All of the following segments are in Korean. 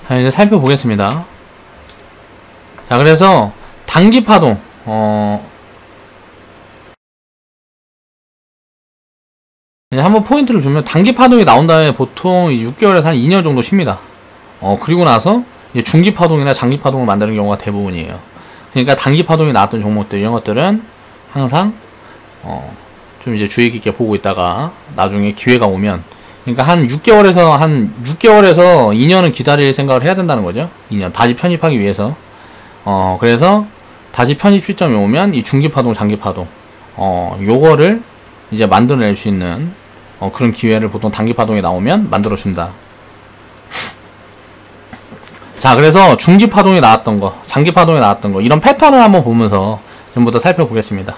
자, 이제 살펴보겠습니다. 자, 그래서 단기 파동, 이제 한번 포인트를 주면 단기 파동이 나온 다음에 보통 6개월에서 한 2년 정도 쉽니다. 그리고 나서 이제 중기 파동이나 장기 파동을 만드는 경우가 대부분이에요. 그러니까 단기 파동이 나왔던 종목들, 이런 것들은 항상, 좀 이제 주의 깊게 보고 있다가 나중에 기회가 오면, 그러니까 한 6개월에서 2년은 기다릴 생각을 해야 된다는 거죠. 2년. 다시 편입하기 위해서. 그래서 다시 편입 시점이 오면 이 중기 파동, 장기 파동, 요거를 이제 만들어낼 수 있는, 그런 기회를 보통 단기 파동이 나오면 만들어준다. 자, 그래서 중기 파동이 나왔던 거, 장기 파동이 나왔던 거, 이런 패턴을 한번 보면서 전부 다 살펴보겠습니다.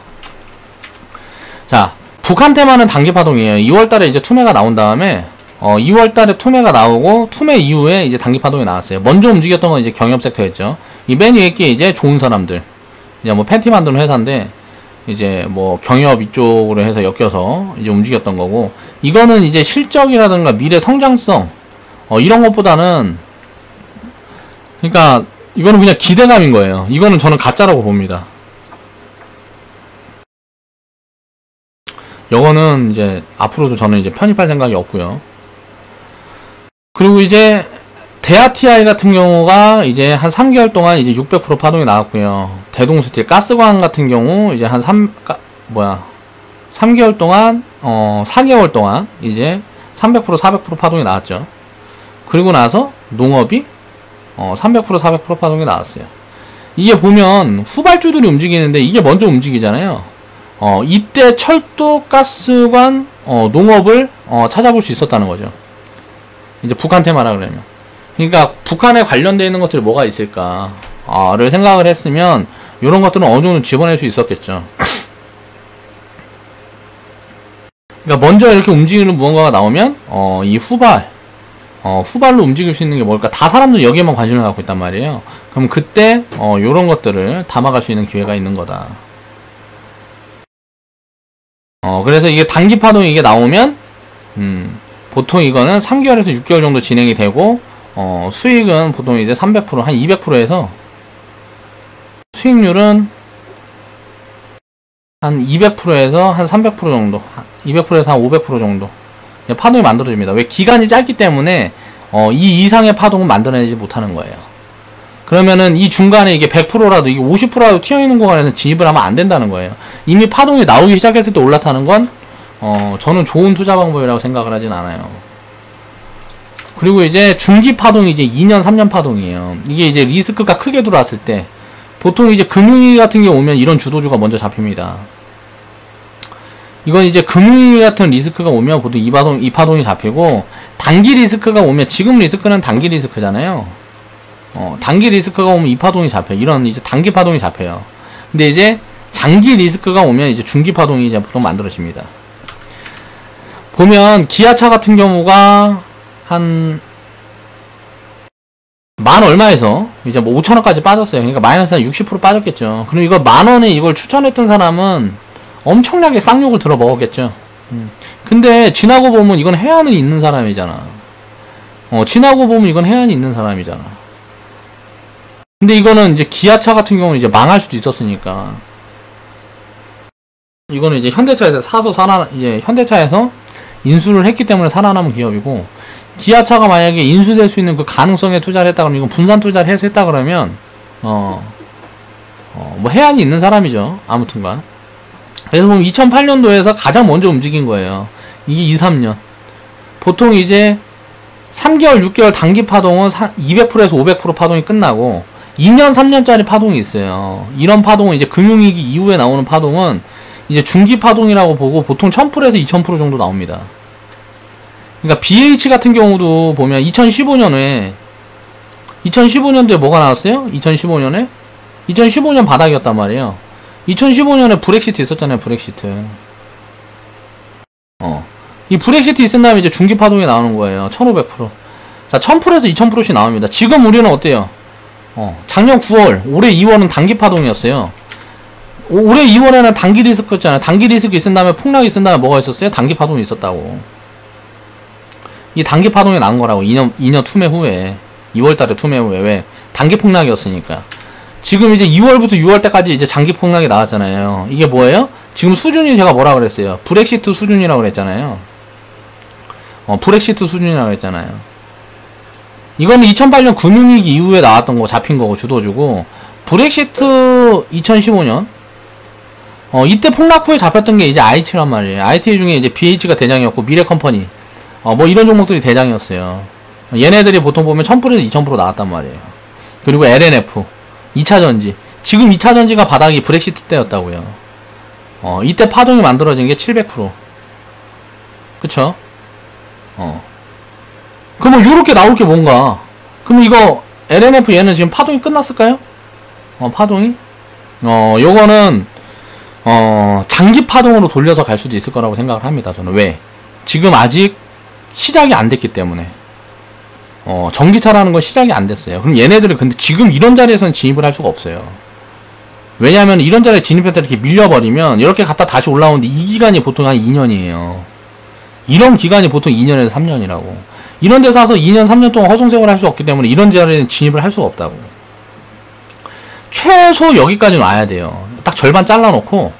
자, 북한 테마는 단기 파동이에요. 2월달에 이제 투매가 나온 다음에, 2월달에 투매가 나오고, 투매 이후에 이제 단기 파동이 나왔어요. 먼저 움직였던 건 이제 경협 섹터였죠. 이 맨 위에 게 이제 좋은 사람들. 이제 뭐 팬티 만드는 회사인데, 이제 뭐 경협 이쪽으로 해서 엮여서 이제 움직였던 거고, 이거는 이제 실적이라든가 미래 성장성, 이런 것보다는, 그러니까 이거는 그냥 기대감인 거예요. 이거는 저는 가짜라고 봅니다. 이거는 이제 앞으로도 저는 이제 편입할 생각이 없고요. 그리고 이제 대아TI 같은 경우가 이제 한 3개월 동안 이제 600% 파동이 나왔고요. 대동스틸 가스광 같은 경우 이제 한 3개월 동안 4개월 동안 이제 300% 400% 파동이 나왔죠. 그리고 나서 농업이 300% 400% 파동이 나왔어요. 이게 보면 후발주들이 움직이는데 이게 먼저 움직이잖아요. 이때 철도, 가스관, 농업을 찾아볼 수 있었다는 거죠. 이제 북한 테마라 그러면. 그러니까 북한에 관련되어 있는 것들이 뭐가 있을까를 생각을 했으면 이런 것들은 어느 정도 집어낼 수 있었겠죠. 그러니까 먼저 이렇게 움직이는 무언가가 나오면 이 후발로 움직일 수 있는 게 뭘까? 다 사람들이 여기에만 관심을 갖고 있단 말이에요. 그럼 그때 요런 것들을 담아갈 수 있는 기회가 있는 거다. 그래서 이게 단기 파동이 이게 나오면 보통 이거는 3개월에서 6개월 정도 진행이 되고 수익은 보통 이제 300% 한 200%에서 수익률은 한 200%에서 한 300% 정도, 200%에서 한 500% 정도 파동이 만들어집니다. 왜? 기간이 짧기 때문에 이 이상의 파동은 만들어내지 못하는 거예요. 그러면은 이 중간에 이게 100%라도 이게 50%라도 튀어있는 구간에서 진입을 하면 안 된다는 거예요. 이미 파동이 나오기 시작했을 때 올라타는 건 저는 좋은 투자 방법이라고 생각을 하진 않아요. 그리고 이제 중기 파동이 이제 2년 3년 파동이에요. 이게 이제 리스크가 크게 들어왔을 때 보통 이제 금융위기 같은 게 오면 이런 주도주가 먼저 잡힙니다. 이건 이제 금융위기 같은 리스크가 오면 보통 이 파동이 잡히고, 단기 리스크가 오면, 지금 리스크는 단기 리스크잖아요. 단기 리스크가 오면 이 파동이 잡혀요. 이런 이제 단기 파동이 잡혀요. 근데 이제 장기 리스크가 오면 이제 중기 파동이 이제 보통 만들어집니다. 보면 기아차 같은 경우가 한 만 얼마에서 이제 뭐 5천원까지 빠졌어요. 그러니까 마이너스 한 60% 빠졌겠죠. 그럼 이거 만원에 이걸 추천했던 사람은 엄청나게 쌍욕을 들어 먹었겠죠. 근데 지나고 보면 이건 해안이 있는 사람이잖아. 지나고 보면 이건 해안이 있는 사람이잖아. 근데 이거는 이제 기아차 같은 경우는 이제 망할 수도 있었으니까. 이거는 이제 현대차에서 이제 현대차에서 인수를 했기 때문에 살아남은 기업이고, 기아차가 만약에 인수될 수 있는 그 가능성에 투자를 했다 그러면, 이건 분산 투자를 해서 했다 그러면, 뭐 해안이 있는 사람이죠. 아무튼간. 그래서 보면 2008년도에서 가장 먼저 움직인 거예요. 이게 2, 3년. 보통 이제 3개월, 6개월 단기 파동은 200%에서 500% 파동이 끝나고 2년, 3년짜리 파동이 있어요. 이런 파동은 이제 금융위기 이후에 나오는 파동은 이제 중기 파동이라고 보고 보통 1000%에서 2000% 정도 나옵니다. 그러니까 BH 같은 경우도 보면 2015년도에 뭐가 나왔어요? 2015년 바닥이었단 말이에요. 2015년에 브렉시트 있었잖아요. 브렉시트. 이 브렉시트 있은 다음에 이제 중기 파동이 나오는 거예요. 1500%. 자, 1000%에서 2000%씩 나옵니다. 지금 우리는 어때요? 작년 9월, 올해 2월은 단기 파동이었어요. 올해 2월에는 단기 리스크였잖아요. 단기 리스크 있은 다음에 폭락이 있은 다음에 뭐가 있었어요? 단기 파동이 있었다고. 이 단기 파동이 나온 거라고. 2년 투매 후에. 2월달에 투매우 왜 단기 폭락이었으니까. 지금 이제 2월부터 6월 때까지 이제 장기 폭락이 나왔잖아요. 이게 뭐예요? 지금 수준이 제가 뭐라 그랬어요? 브렉시트 수준이라고 그랬잖아요. 브렉시트 수준이라고 그랬잖아요. 이거는 2008년 금융위기 이후에 나왔던 거 잡힌 거고 주도주고, 브렉시트 2015년 이때 폭락 후에 잡혔던 게 이제 IT란 말이에요. IT 중에 이제 BH가 대장이었고 미래컴퍼니 뭐 이런 종목들이 대장이었어요. 얘네들이 보통 보면 1000%에서 2000% 나왔단 말이에요. 그리고 LNF 2차전지, 지금 2차전지가 바닥이 브렉시트 때였다고요. 이때 파동이 만들어진 게 700%. 그쵸? 그러면 요렇게 나올 게 뭔가? 그럼 이거 LNF 얘는 지금 파동이 끝났을까요? 파동이? 요거는 장기 파동으로 돌려서 갈 수도 있을 거라고 생각을 합니다. 저는. 왜? 지금 아직 시작이 안 됐기 때문에. 전기차라는 건 시작이 안 됐어요. 그럼 얘네들은 근데 지금 이런 자리에서는 진입을 할 수가 없어요. 왜냐하면 이런 자리에 진입했다 이렇게 밀려버리면 이렇게 갔다 다시 올라오는데 이 기간이 보통 한 2년이에요. 이런 기간이 보통 2년에서 3년이라고. 이런 데 사서 2년, 3년 동안 허송세월을 할 수 없기 때문에 이런 자리에는 진입을 할 수가 없다고. 최소 여기까지는 와야 돼요. 딱 절반 잘라놓고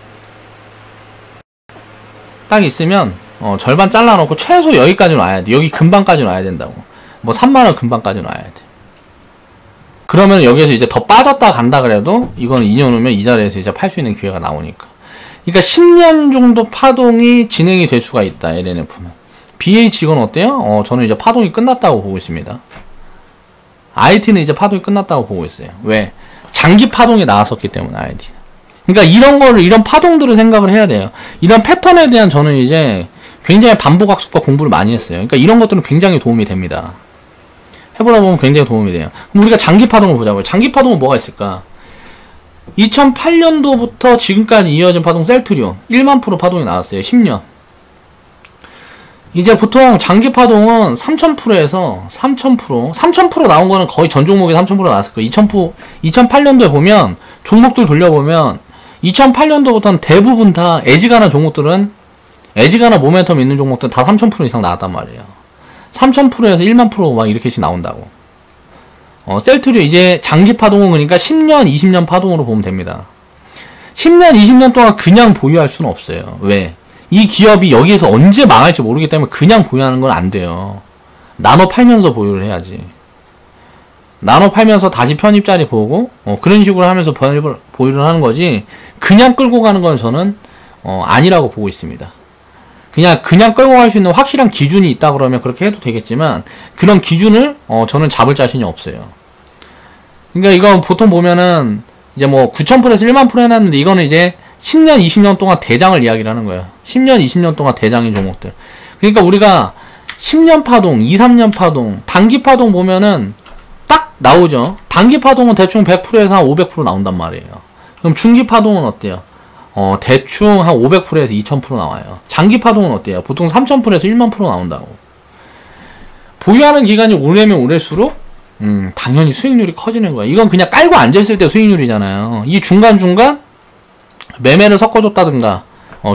딱 있으면 절반 잘라놓고 최소 여기까지는 와야 돼. 여기 근방까지는 와야 된다고. 뭐 3만원 근방까지는 와야 돼. 그러면 여기에서 이제 더 빠졌다 간다 그래도 이거는 2년 후면 이 자리에서 이제 팔 수 있는 기회가 나오니까. 그러니까 10년 정도 파동이 진행이 될 수가 있다. LNF는. BH 이건 어때요? 저는 이제 파동이 끝났다고 보고 있습니다. IT는 이제 파동이 끝났다고 보고 있어요. 왜? 장기 파동이 나왔었기 때문에 IT는. 그러니까 이런 거를, 이런 파동들을 생각을 해야 돼요. 이런 패턴에 대한 저는 이제 굉장히 반복학습과 공부를 많이 했어요. 그러니까 이런 것들은 굉장히 도움이 됩니다. 해보다 보면 굉장히 도움이 돼요. 그럼 우리가 장기 파동을 보자고요. 장기 파동은 뭐가 있을까? 2008년도부터 지금까지 이어진 파동 셀트리온 1만 프로 파동이 나왔어요. 10년. 이제 보통 장기 파동은 3000%에서 3000% 나온 거는 거의 전 종목에 3000% 나왔을 거예요. 2008년도에 보면 종목들 돌려보면 2008년도부터는 대부분 다 에지가나 종목들은, 에지가나 모멘텀 있는 종목들은 다 3000% 이상 나왔단 말이에요. 3000%에서 1만 프로 막 이렇게씩 나온다고. 셀트리온 이제 장기 파동은 그러니까 10년, 20년 파동으로 보면 됩니다. 10년, 20년 동안 그냥 보유할 수는 없어요. 왜? 이 기업이 여기에서 언제 망할지 모르기 때문에 그냥 보유하는 건 안 돼요. 나눠 팔면서 보유를 해야지. 나눠 팔면서 다시 편입자리 보고 그런 식으로 하면서 보유를 하는 거지, 그냥 끌고 가는 건 저는 아니라고 보고 있습니다. 그냥 끌고 갈 수 있는 확실한 기준이 있다 그러면 그렇게 해도 되겠지만, 그런 기준을 저는 잡을 자신이 없어요. 그러니까 이거 보통 보면은 이제 뭐 9000%에서 1만 프로 해놨는데, 이거는 이제 10년, 20년 동안 대장을 이야기를 하는 거야. 10년, 20년 동안 대장인 종목들. 그러니까 우리가 10년 파동, 2, 3년 파동, 단기 파동 보면은 딱 나오죠. 단기 파동은 대충 100%에서 한 500% 나온단 말이에요. 그럼 중기 파동은 어때요? 대충 한 500%에서 2000% 나와요. 장기 파동은 어때요? 보통 3000%에서 1만 프로 나온다고. 보유하는 기간이 오래면 오래수록 당연히 수익률이 커지는 거야. 이건 그냥 깔고 앉아있을 때 수익률이잖아요. 이 중간중간 매매를 섞어줬다든가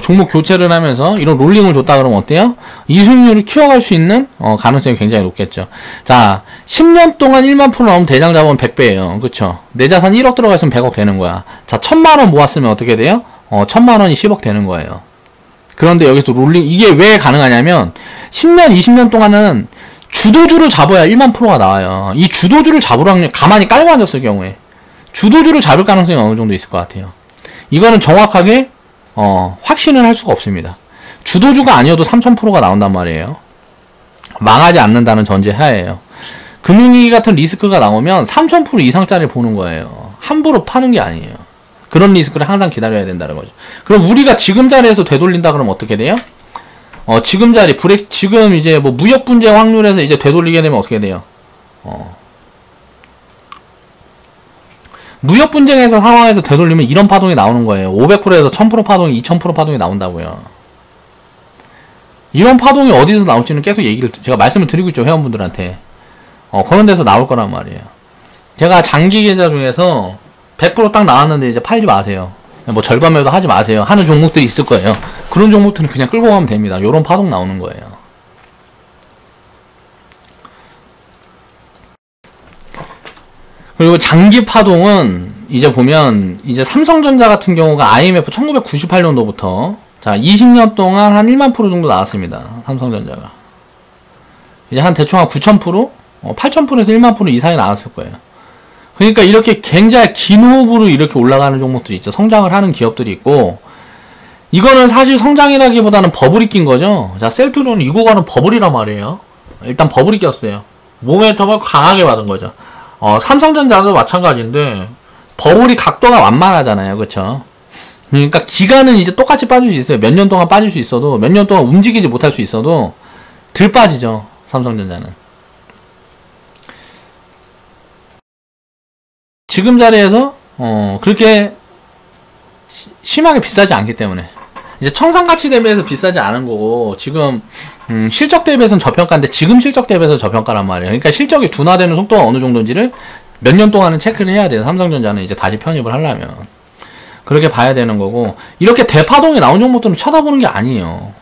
종목 교체를 하면서 이런 롤링을 줬다 그러면 어때요? 이 수익률을 키워갈 수 있는 가능성이 굉장히 높겠죠. 자, 10년 동안 1만 프로 나오면 대장 잡으면 100배예요. 그쵸? 내 자산 1억 들어가 있으면 100억 되는 거야. 자, 1000만원 모았으면 어떻게 돼요? 1000만원이 10억 되는 거예요. 그런데 여기서 롤링, 이게 왜 가능하냐면 10년, 20년 동안은 주도주를 잡아야 1만 프로가 나와요. 이 주도주를 잡으라면 가만히 깔고 앉았을 경우에 주도주를 잡을 가능성이 어느 정도 있을 것 같아요. 이거는 정확하게 확신을 할 수가 없습니다. 주도주가 아니어도 3000%가 나온단 말이에요. 망하지 않는다는 전제 하에요. 금융위기 같은 리스크가 나오면 3000% 이상짜리 보는 거예요. 함부로 파는 게 아니에요. 그런 리스크를 항상 기다려야 된다는 거죠. 그럼 우리가 지금 자리에서 되돌린다 그러면 어떻게 돼요? 지금 자리, 지금 이제 뭐 무역 분쟁 확률에서 이제 되돌리게 되면 어떻게 돼요? 무역 분쟁에서 상황에서 되돌리면 이런 파동이 나오는 거예요. 500%에서 1000% 파동이 2000% 파동이 나온다고요. 이런 파동이 어디서 나올지는 계속 제가 말씀을 드리고 있죠, 회원분들한테. 그런 데서 나올 거란 말이에요. 제가 장기 계좌 중에서 100% 딱 나왔는데 이제 팔지 마세요. 뭐 절반 매도 하지 마세요. 하는 종목들이 있을 거예요. 그런 종목들은 그냥 끌고 가면 됩니다. 요런 파동 나오는 거예요. 그리고 장기 파동은 이제 보면 이제 삼성전자 같은 경우가 IMF 1998년도부터 자 20년 동안 한 1만 프로 정도 나왔습니다. 삼성전자가 이제 한 대충 한 9,000%, 8,000%에서 1만 프로 이상이 나왔을 거예요. 그러니까 이렇게 굉장히 긴 호흡으로 이렇게 올라가는 종목들이 있죠. 성장을 하는 기업들이 있고, 이거는 사실 성장이라기보다는 버블이 낀 거죠. 자, 셀트리온 이 구간은 버블이란 말이에요. 일단 버블이 꼈어요. 모멘텀을 강하게 받은 거죠. 삼성전자도 마찬가지인데 버블이 각도가 완만하잖아요. 그쵸? 그러니까 기간은 이제 똑같이 빠질 수 있어요. 몇 년 동안 빠질 수 있어도, 몇 년 동안 움직이지 못할 수 있어도 덜 빠지죠. 삼성전자는. 지금 자리에서 그렇게 심하게 비싸지 않기 때문에 이제 청산가치 대비해서 비싸지 않은 거고, 지금 실적 대비해서는 저평가인데 지금 실적 대비해서 저평가란 말이에요. 그러니까 실적이 둔화되는 속도가 어느 정도인지를 몇 년 동안은 체크를 해야 돼요. 삼성전자는 이제 다시 편입을 하려면 그렇게 봐야 되는 거고, 이렇게 대파동이 나온 종목들은 쳐다보는 게 아니에요.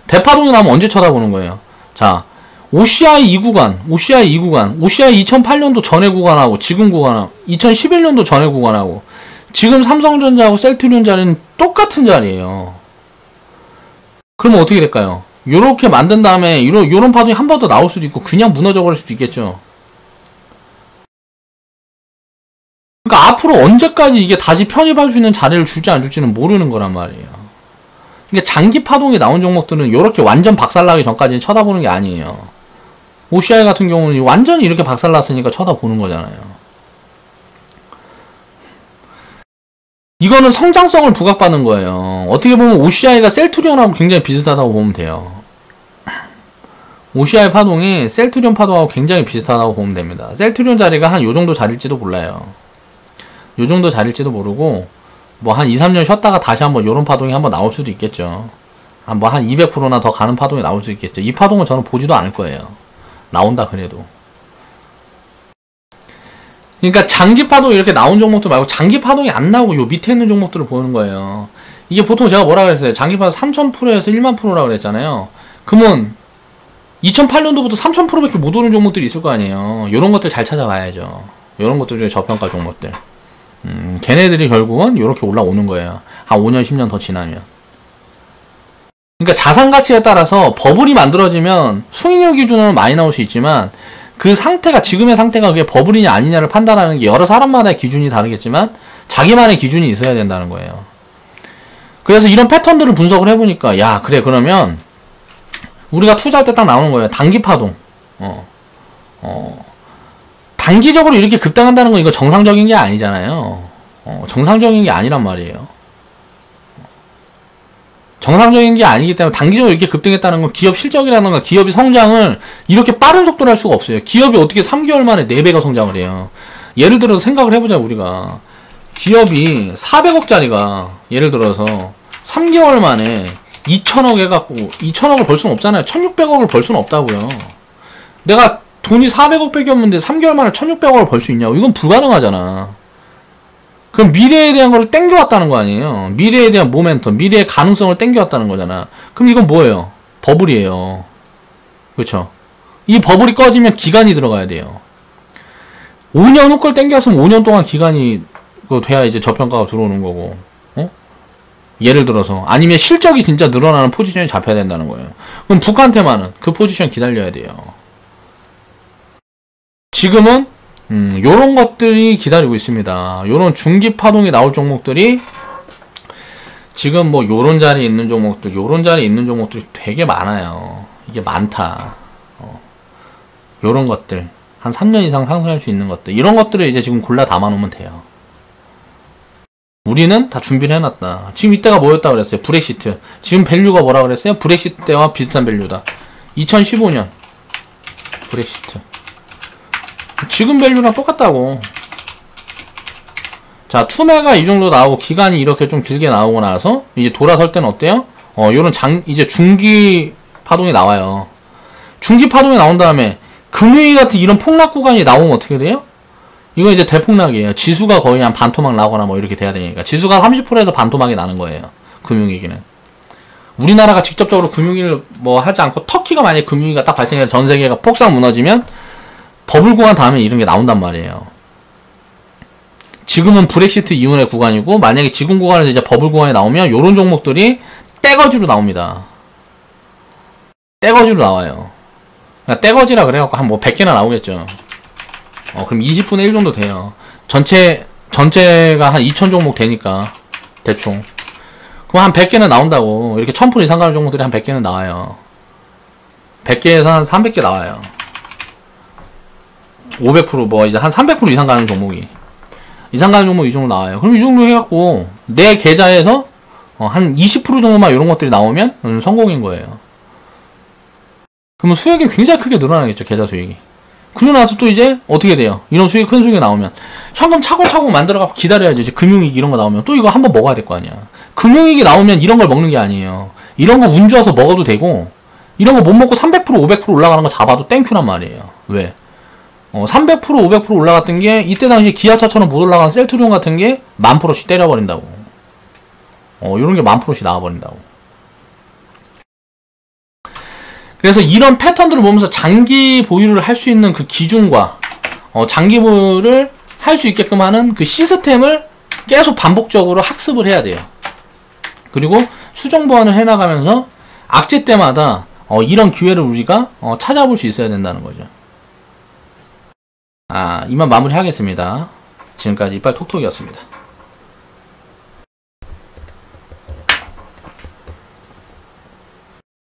대파동이 나오면 언제 쳐다보는 거예요? 자, OCI 2구간, OCI 2008년도 전에 구간하고 지금 구간하고 2011년도 전에 구간하고 지금 삼성전자하고 셀트리온 자리는 똑같은 자리예요. 그러면 어떻게 될까요? 요렇게 만든 다음에 요런 파동이 한 번 더 나올 수도 있고 그냥 무너져 버릴 수도 있겠죠. 그러니까 앞으로 언제까지 이게 다시 편입할 수 있는 자리를 줄지 안 줄지는 모르는 거란 말이에요. 그러니까 장기 파동이 나온 종목들은 요렇게 완전 박살나기 전까지는 쳐다보는 게 아니에요. OCI 같은 경우는 완전히 이렇게 박살났으니까 쳐다보는 거잖아요. 이거는 성장성을 부각받는 거예요. 어떻게 보면 OCI가 셀트리온하고 굉장히 비슷하다고 보면 돼요. OCI 파동이 셀트리온 파동하고 굉장히 비슷하다고 보면 됩니다. 셀트리온 자리가 한 요정도 자릴지도 몰라요. 요정도 자릴지도 모르고 뭐 한 2, 3년 쉬었다가 다시 한번 요런 파동이 한번 나올 수도 있겠죠. 한 200%나 더 가는 파동이 나올 수 있겠죠. 이 파동은 저는 보지도 않을 거예요. 나온다 그래도. 그러니까 장기 파동 이렇게 나온 종목들 말고 장기 파동이 안 나오고 요 밑에 있는 종목들을 보는 거예요. 이게 보통 제가 뭐라 그랬어요? 장기 파동 3000%에서 1만 %라고 그랬잖아요. 그러면 2008년도부터 3000%밖에 못 오는 종목들이 있을 거 아니에요. 요런 것들 잘 찾아봐야죠. 요런 것들 중에 저평가 종목들. 걔네들이 결국은 요렇게 올라오는 거예요. 한 5년 10년 더 지나면. 그러니까 자산 가치에 따라서 버블이 만들어지면 수익률 기준으로 많이 나올 수 있지만 그 상태가, 지금의 상태가 그게 버블이냐 아니냐를 판단하는 게 여러 사람마다의 기준이 다르겠지만 자기만의 기준이 있어야 된다는 거예요. 그래서 이런 패턴들을 분석을 해보니까, 야, 그래, 그러면 우리가 투자할 때 딱 나오는 거예요. 단기 파동. 단기적으로 이렇게 급등한다는 건 이거 정상적인 게 아니잖아요. 정상적인 게 아니란 말이에요. 정상적인 게 아니기 때문에 단기적으로 이렇게 급등했다는 건 기업 실적이라든가 기업이 성장을 이렇게 빠른 속도로 할 수가 없어요. 기업이 어떻게 3개월 만에 4배가 성장을 해요. 예를 들어서 생각을 해보자. 우리가 기업이 400억짜리가 예를 들어서 3개월 만에 2천억 해갖고 2천억을 벌 수는 없잖아요. 1600억을 벌 수는 없다고요. 내가 돈이 400억 밖에 없는데 3개월 만에 1600억을 벌 수 있냐고. 이건 불가능하잖아. 그럼 미래에 대한 거를 땡겨왔다는 거 아니에요. 미래에 대한 모멘텀, 미래의 가능성을 땡겨왔다는 거잖아. 그럼 이건 뭐예요? 버블이에요. 그렇죠? 이 버블이 꺼지면 기간이 들어가야 돼요. 5년 후 걸 땡겼으면 5년 동안 기간이 돼야 이제 저평가가 들어오는 거고. 예를 들어서 아니면 실적이 진짜 늘어나는 포지션이 잡혀야 된다는 거예요. 그럼 북한테만은 그 포지션 기다려야 돼요. 지금은 요런 것들이 기다리고 있습니다. 요런 중기 파동이 나올 종목들이 지금 뭐 요런 자리에 있는 종목들, 요런 자리에 있는 종목들이 되게 많아요. 이게 많다. 요런 것들 한 3년 이상 상승할 수 있는 것들, 이런 것들을 이제 지금 골라 담아 놓으면 돼요. 우리는 다 준비를 해놨다. 지금 이때가 뭐였다 그랬어요? 브렉시트. 지금 밸류가 뭐라 그랬어요? 브렉시트 때와 비슷한 밸류다. 2015년 브렉시트. 지금 밸류랑 똑같다고. 자, 투매가 이 정도 나오고 기간이 이렇게 좀 길게 나오고 나서 이제 돌아설 때는 어때요? 요런 이제 중기 파동이 나와요. 중기 파동이 나온 다음에 금요일 같은 이런 폭락 구간이 나오면 어떻게 돼요? 이거 이제 대폭락이에요. 지수가 거의 한 반토막 나거나 뭐 이렇게 돼야 되니까. 지수가 30%에서 반토막이 나는 거예요. 금융위기는. 우리나라가 직접적으로 금융위기를 뭐 하지 않고 터키가 만약에 금융위기가 딱 발생해서 전 세계가 폭삭 무너지면 버블 구간 다음에 이런 게 나온단 말이에요. 지금은 브렉시트 이후의 구간이고, 만약에 지금 구간에서 이제 버블 구간에 나오면 요런 종목들이 떼거지로 나옵니다. 떼거지로 나와요. 그러니까 떼거지라 그래갖고 한 뭐 100개나 나오겠죠. 그럼 20분의 1 정도 돼요. 전체가 한 2000 종목 되니까, 대충. 그럼 한 100개는 나온다고. 이렇게 1000% 이상 가는 종목들이 한 100개는 나와요. 100개에서 한 300개 나와요. 500% 뭐 이제 한 300% 이상 가는 종목이. 이상 가는 종목 이 정도 나와요. 그럼 이 정도 해갖고, 내 계좌에서, 한 20% 정도만 이런 것들이 나오면, 성공인 거예요. 그러면 수익이 굉장히 크게 늘어나겠죠, 계좌 수익이. 그러고 나서 또 이제, 어떻게 돼요? 이런 수익, 큰 수익이 나오면, 현금 차곡차곡 만들어갖고 기다려야죠. 이제 금융위기 이런 거 나오면. 또 이거 한번 먹어야 될 거 아니야. 금융위기 나오면 이런 걸 먹는 게 아니에요. 이런 거 운 좋아서 먹어도 되고, 이런 거 못 먹고 300%, 500% 올라가는 거 잡아도 땡큐란 말이에요. 왜? 300%, 500% 올라갔던 게, 이때 당시 기아차처럼 못 올라간 셀트리온 같은 게 10,000%씩 때려버린다고. 요런 게 10,000%씩 나와버린다고. 그래서 이런 패턴들을 보면서 장기 보유를 할 수 있는 그 기준과, 장기 보유를 할 수 있게끔 하는 그 시스템을 계속 반복적으로 학습을 해야 돼요. 그리고 수정 보완을 해나가면서 악재 때마다 이런 기회를 우리가 찾아볼 수 있어야 된다는 거죠. 이만 마무리하겠습니다. 지금까지 이빨 톡톡이었습니다.